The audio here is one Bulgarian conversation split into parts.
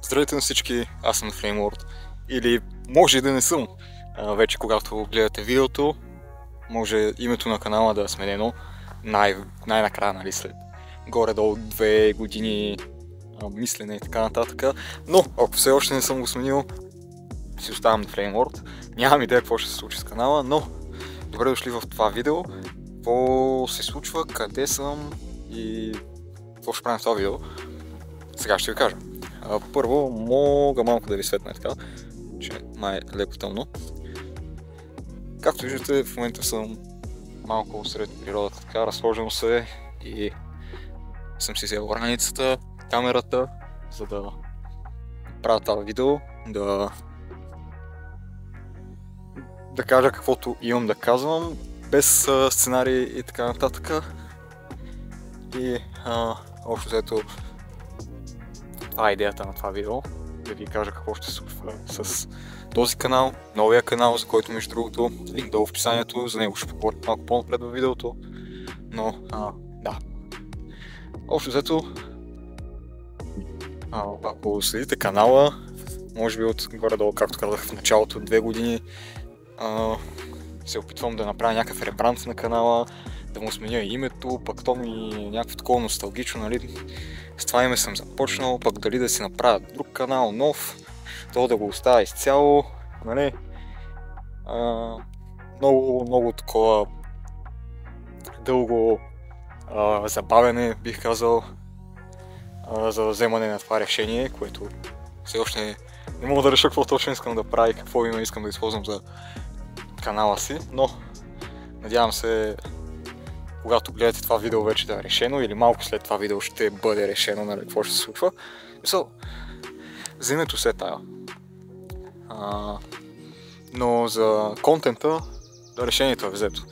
Здравейте на всички, аз съм Flameword. Или може и да не съм. Вече когато гледате видеото, може името на канала да е сменено най-накрая, нали, след горе-долу 2 години мислене и така нататък. Но, ако все още не съм го сменил, си оставам на Flameword. Нямам идея какво ще се случи с канала, но добре дошли в това видео. Какво се случва, къде съм и какво ще правим в това видео. Сега ще ви кажа. Първо, мога малко да ви светна така, че май е леко тъмно. Както виждате, в момента съм малко сред природата, така, разхождам се и съм си взел раницата, камерата, за да правя това видео, да кажа каквото имам да казвам, без сценарий и така нататък. И общо взето това е идеята на това видео, да ви кажа какво ще се случва с този канал, новия канал, за който между другото линк долу в описанието, за него ще поговорим малко по-напред във видеото, но да. Общо взето, ако следите канала, може би от горе-долу, както казах в началото, 2 години, се опитвам да направя някакъв ребранд на канала, да му сменя името, пък то ми е някакво такова носталгично, нали? С това име съм започнал, пък дали да си направя друг канал, нов, то да го оставя изцяло, нали? Много такова дълго забавяне, бих казал, за вземане на това решение, което все още не мога да реша какво точно искам да правя и какво име искам да използвам за канала си, но надявам се, когато гледате това видео вече да е решено или малко след това видео ще бъде решено, нали, какво ще се случва. За името се тая. Но за контента решението е взето.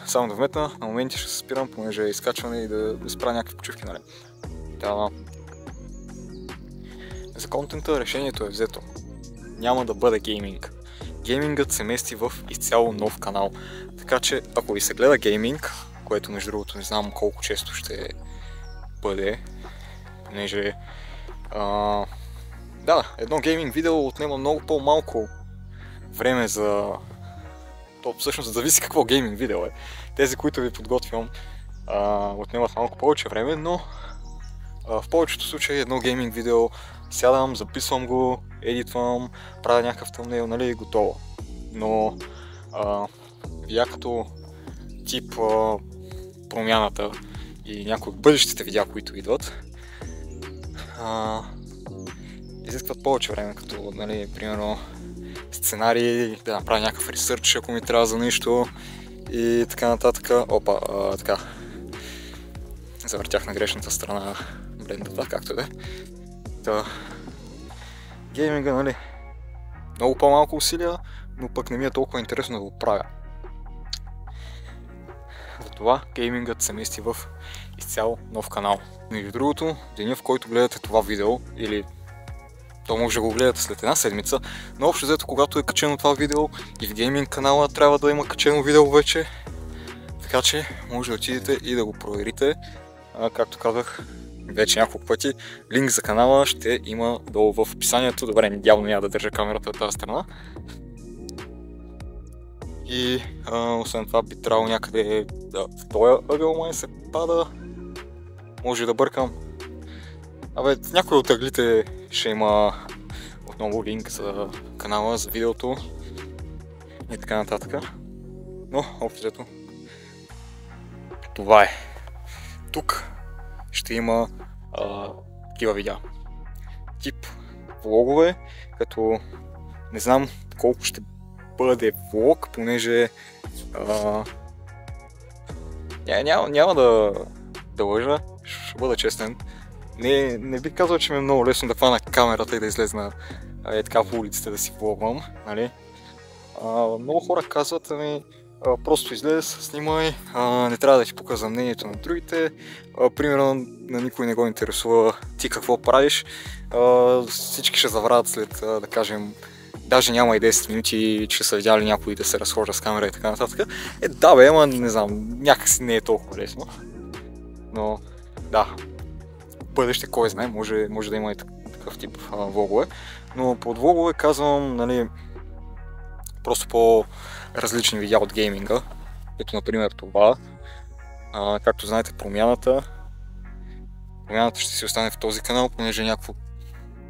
Само да вметна, на моменти ще се спирам, понеже е изкачване и да спра някакви почивки, нали. За контента решението е взето. Няма да бъде гейминг. Геймингът се мести в изцяло нов канал. Така че, ако ви се гледа гейминг, което между другото не знам колко често ще бъде, понеже едно гейминг видео отнема много по-малко време за... То всъщност зависи какво гейминг видео е. Тези, които ви подготвям, отнемат малко повече време, но в повечето случаи едно гейминг видео сядам, записвам го, едитвам, правя някакъв тъмнейл, нали, и готово. Но видеа като тип промяната и някои от бъдещите видеа, които идват, изискват повече време, като, нали, примерно сценарий, да направя някакъв ресърч, ако ми трябва за нещо и така нататък. Така. Завъртях на грешната страна блендата, както е. Гейминга, нали, много по-малко усилия, но пък не ми е толкова интересно да го правя. Затова геймингът се мести в изцяло нов канал. Между другото, деня, в който гледате това видео, или то може да го гледате след една седмица, но общо взето, когато е качено това видео и в гейминг канала трябва да има качено видео вече, така че може да отидете и да го проверите. Както казах вече няколко пъти, линк за канала ще има долу в описанието. Добре, явно няма да държа камерата от тази страна. И освен това би трябвало някъде в този ъгъл май се пада. Може да бъркам. В някои от ъглите ще има отново линк за канала, за видеото и така нататък. Но общо взето това е. Тук ще има такива видеа. Тип влогове, като не знам колко ще бъде влог, понеже няма да лъжа, ще бъда честен. Не бих казал, че ми е много лесно да хвана камерата и да излезна така по улиците да си влогвам, нали? Много хора казват ми, просто излез, снимай, не трябва да ти показвам мнението на другите, примерно на никой не го интересува ти какво правиш, всички ще заврадят след, да кажем, даже няма и 10 минути, че са видяли някой да се разхожда с камера и така нататък. Да бе, ама не знам, някакси не е толкова лесно, но да. бъдеще, кой знае, може да има и такъв тип влогове. Но под влогове казвам, нали, просто по-различни видеа от гейминга, като например това. Както знаете, промяната ще си остане в този канал, понеже някакво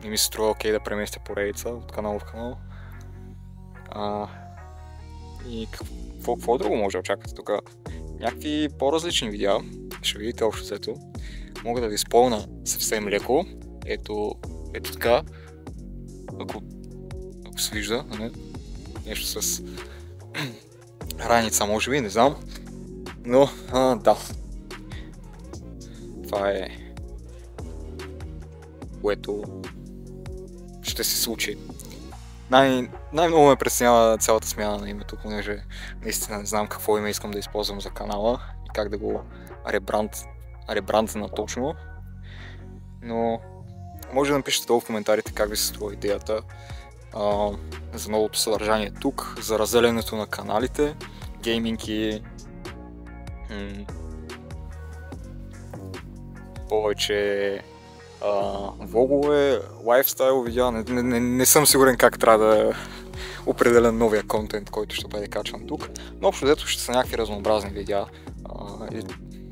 не ми се струва окей да преместя поредица от канал в канал. И какво друго може да очаквате тук? Някакви по-различни видеа, ще видите общо взето. Мога да ви изпълня съвсем леко. Ето така. Ако се вижда, не? Нещо с раница, може би, не знам. Но, да. Това е което ще се случи. Най-много ме притеснява цялата смяна на името, понеже наистина не знам какво име искам да използвам за канала и как да го ребрандна точно. Но може да напишете долу в коментарите как ви се струва идеята за новото съдържание тук, за разделянето на каналите, гейминг и повече влогове, лайфстайл видеа. Не съм сигурен как трябва да определя новия контент, който ще бъде качван тук, но общо взето ще са някакви разнообразни видеа и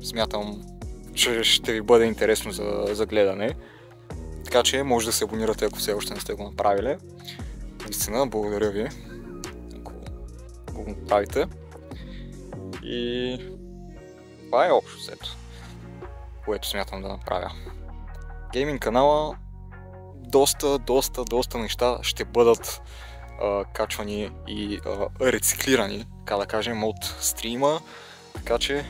смятам, че ще ви бъде интересно за гледане. Така че може да се абонирате, ако все още не сте го направили. Наистина, благодаря ви, ако го направите. И това е общо взето, което смятам да направя. Гейминг канала доста неща ще бъдат качвани и рециклирани, така да кажем, от стрима, така че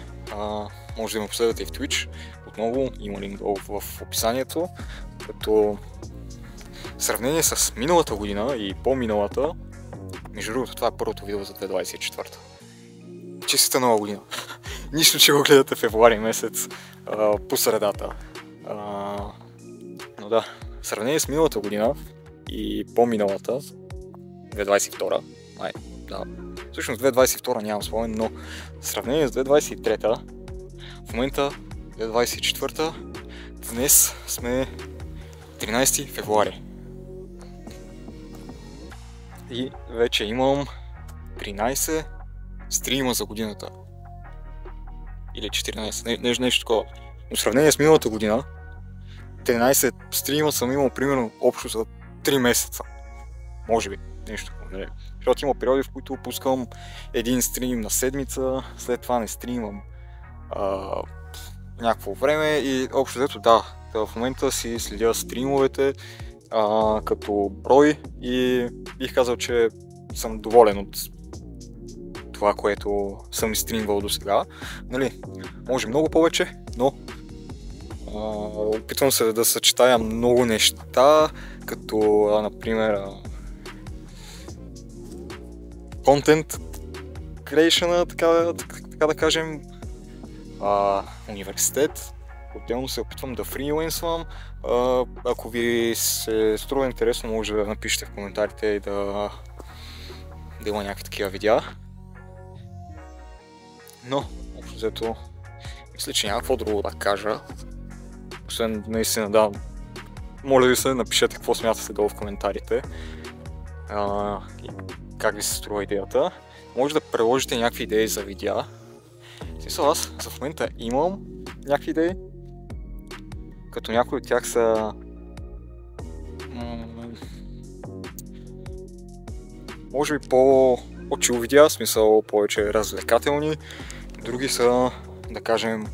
може да ме последвате и в Twitch. Отново има линк долу в описанието, като в сравнение с миналата година и по-миналата, между другото това е първото видео за 2024. Честита нова година! Нищо, че го гледате февруари месец по средата. Но да, в сравнение с миналата година и по-миналата, 2022, да, всъщност 2022 нямам спомен, но в сравнение с 2023, в момента 2024, днес сме 13 февруари. И вече имам 13 стрима за годината. Или 14, нещо такова. Но в сравнение с миналата година, 13 стрима съм имал примерно общо за 3 месеца. Може би, нещо такова. Защото има периоди, в които пускам един стрим на седмица, след това не стримам някакво време и общо взето да, в момента си следя стримовете като брой и бих казал, че съм доволен от това, което съм стримвал до сега. Нали, може много повече, но опитвам се да съчетая много неща, като например контент creation, така да кажем, университет. Отделно се опитвам да фрилансвам. Ако ви се струва интересно, може да напишете в коментарите и да има някакви такива видеа. Но, общо взето, мисля, че няма какво друго да кажа. Освен наистина да, моля ви се, напишете какво смятате долу в коментарите. И как ви се струва идеята. Може да предложите някакви идеи за видеа. В смисъл, аз в момента имам някакви идеи, като някои от тях са може би по-чил видеа, в смисъл повече развлекателни, други са, да кажем,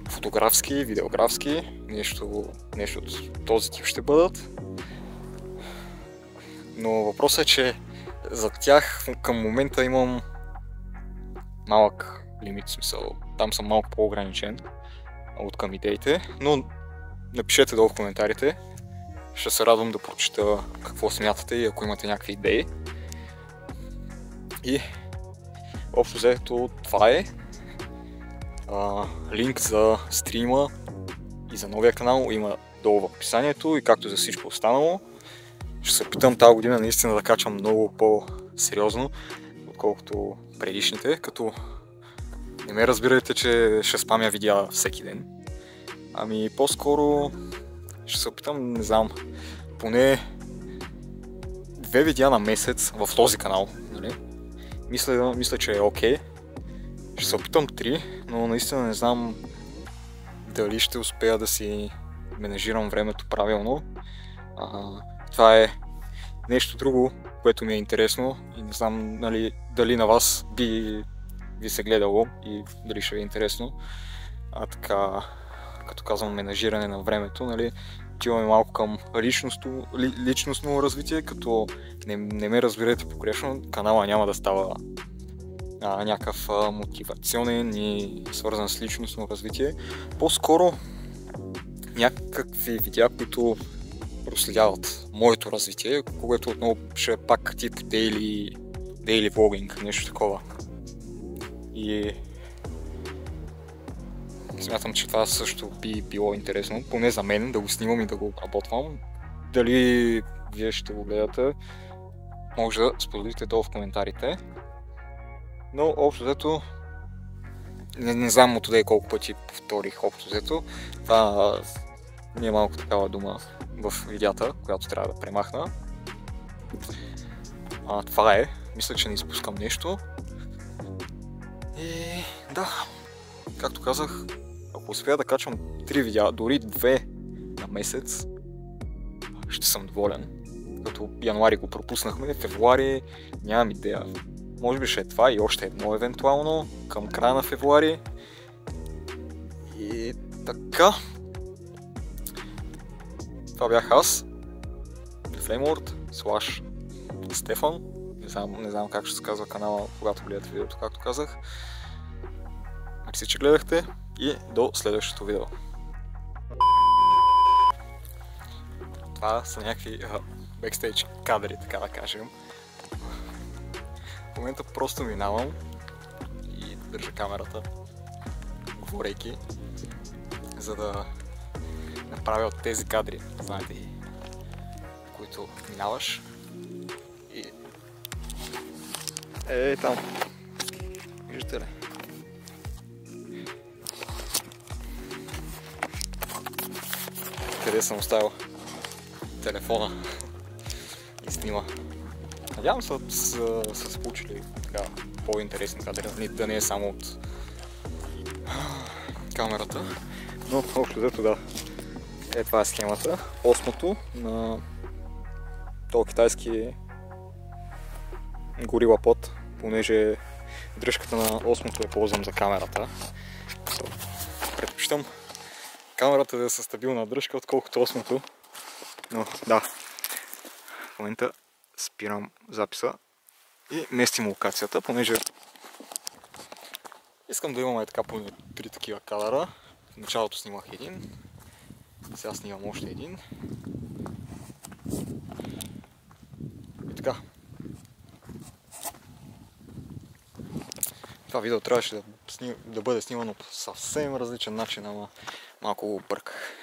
фотографски, видеографски, нещо от този тип ще бъдат. Но въпросът е, че за тях към момента имам малък лимит, в смисъл, там съм малко по-ограничен от към идеите, но напишете долу в коментарите, ще се радвам да прочета какво смятате и ако имате някакви идеи. И общо взето това е. Линк за стрима и за новия канал има долу в описанието и както за всичко останало. Ще се опитам тази година наистина да качвам много по-сериозно, отколкото предишните, като не ме разбирайте, че ще спамя видеа всеки ден. Ами по-скоро Ще се опитам, не знам, поне 2 видеа на месец в този канал. Нали? Мисля, че е окей. Ще се опитам 3, но наистина не знам дали ще успея да си менажирам времето правилно. Това е нещо друго, което ми е интересно и не знам дали на вас би се гледало и дали ще ви е интересно. Така, като казвам менажиране на времето, нали, отиваме малко към личностно развитие, като не ме разберете погрешно, канала няма да става някакъв мотивационен и свързан с личностно развитие. По-скоро някакви видеа, които проследяват моето развитие, което отново ще е пак тип daily vlogging, нещо такова. И смятам, че това също би било интересно, поне за мен, да го снимам и да го обработвам. Дали вие ще го гледате, може да споделите долу в коментарите. Но общо взето, не знам от къде колко пъти повторих общо взето. Това ми е малко такава дума в видеята, която трябва да премахна. Това е. Мисля, че не изпускам нещо. И да, както казах, ако успея да качвам 3 видеа, дори 2 на месец, ще съм доволен. Като януари го пропуснахме, февруари нямам идея. Може би ще е това и още едно евентуално към края на февруари. И така. Това бях аз, Flameword / Стефан. Не знам как ще се казва канала, когато гледате видеото, както казах. Мерси, че гледахте и до следващото видео. Това са някакви бекстейдж кадри, така да кажем. В момента просто минавам и държа камерата, говорейки, за да направя от тези кадри, знаете, в които минаваш. И там. Виждате ли? Къде съм оставил телефона и снима. Надявам се са получили така по-интересни кадри, да не е само от камерата. Но общо взето да. Това е схемата. Осмото на този китайски горила под, понеже дръжката на осмото ползвам за камерата. Предпочитам камерата да е със стабилна дръжка, отколкото осмото. Но да, в момента спирам записа и местим локацията, понеже искам да имаме така поне 3 такива кадъра. В началото снимах един, сега снимам още един. И така. Това видео трябваше да бъде снимано по съвсем различен начин, ама малко го обърках.